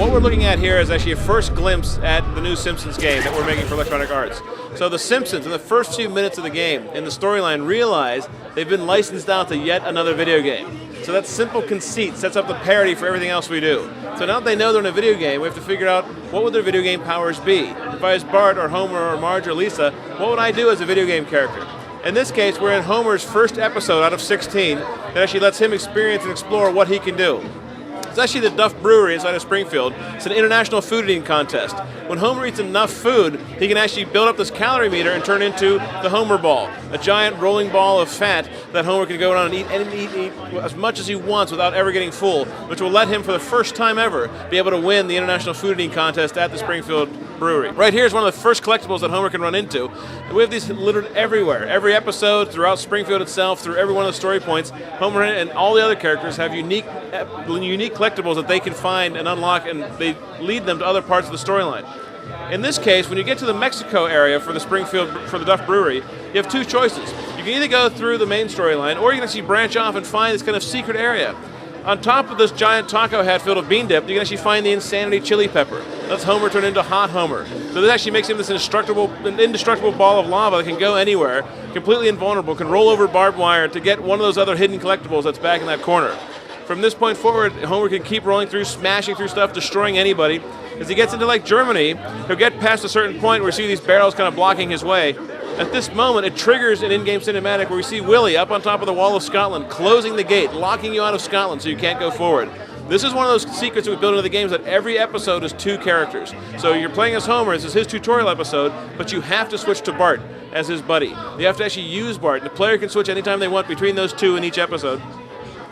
what we're looking at here is actually a first glimpse at the new Simpsons game that we're making for Electronic Arts. So the Simpsons, in the first few minutes of the game, in the storyline, realize they've been licensed out to yet another video game. So that simple conceit sets up the parody for everything else we do. So now that they know they're in a video game, we have to figure out what would their video game powers be. If I was Bart or Homer or Marge or Lisa, what would I do as a video game character? In this case, we're in Homer's first episode out of 16 that actually lets him experience and explore what he can do. It's actually the Duff Brewery inside of Springfield. It's an international food eating contest. When Homer eats enough food, he can actually build up this calorie meter and turn into the Homer Ball, a giant rolling ball of fat that Homer can go around and eat as much as he wants without ever getting full, which will let him, for the first time ever, be able to win the international food eating contest at the Springfield Brewery. Right here is one of the first collectibles that Homer can run into. And we have these littered everywhere. Every episode, throughout Springfield itself, through every one of the story points, Homer and all the other characters have unique collectibles that they can find and unlock, and they lead them to other parts of the storyline. In this case, when you get to the Mexico area for the Duff Brewery, you have two choices. You can either go through the main storyline, or you can actually branch off and find this kind of secret area. On top of this giant taco hat filled with bean dip, you can actually find the Insanity Chili Pepper. That's Homer turned into Hot Homer. So this actually makes him this indestructible ball of lava that can go anywhere, completely invulnerable, can roll over barbed wire to get one of those other hidden collectibles that's back in that corner. From this point forward, Homer can keep rolling through, smashing through stuff, destroying anybody. As he gets into, like, Germany, he'll get past a certain point where we see these barrels kind of blocking his way. At this moment, it triggers an in-game cinematic where we see Willie up on top of the wall of Scotland, closing the gate, locking you out of Scotland so you can't go forward. This is one of those secrets that we build into the games, that every episode is two characters. So you're playing as Homer, this is his tutorial episode, but you have to switch to Bart as his buddy. You have to actually use Bart. The player can switch anytime they want between those two in each episode.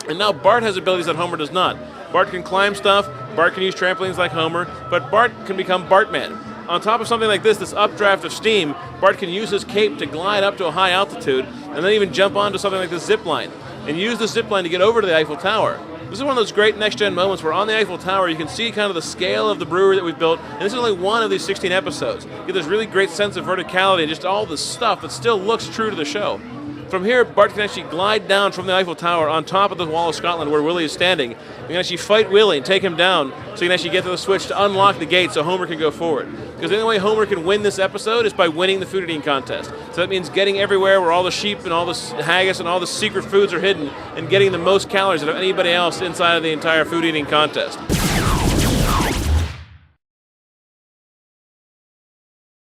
And now Bart has abilities that Homer does not. Bart can climb stuff, Bart can use trampolines like Homer, but Bart can become Bartman. On top of something like this updraft of steam, Bart can use his cape to glide up to a high altitude, and then even jump onto something like the zip line, and use the zip line to get over to the Eiffel Tower. This is one of those great next-gen moments where on the Eiffel Tower you can see kind of the scale of the brewery that we've built, and this is only one of these 16 episodes. You get this really great sense of verticality and just all the stuff that still looks true to the show. From here, Bart can actually glide down from the Eiffel Tower on top of the wall of Scotland where Willie is standing. You can actually fight Willie and take him down so you can actually get to the switch to unlock the gate so Homer can go forward. Because the only way Homer can win this episode is by winning the food eating contest. So that means getting everywhere where all the sheep and all the haggis and all the secret foods are hidden, and getting the most calories out of anybody else inside of the entire food eating contest.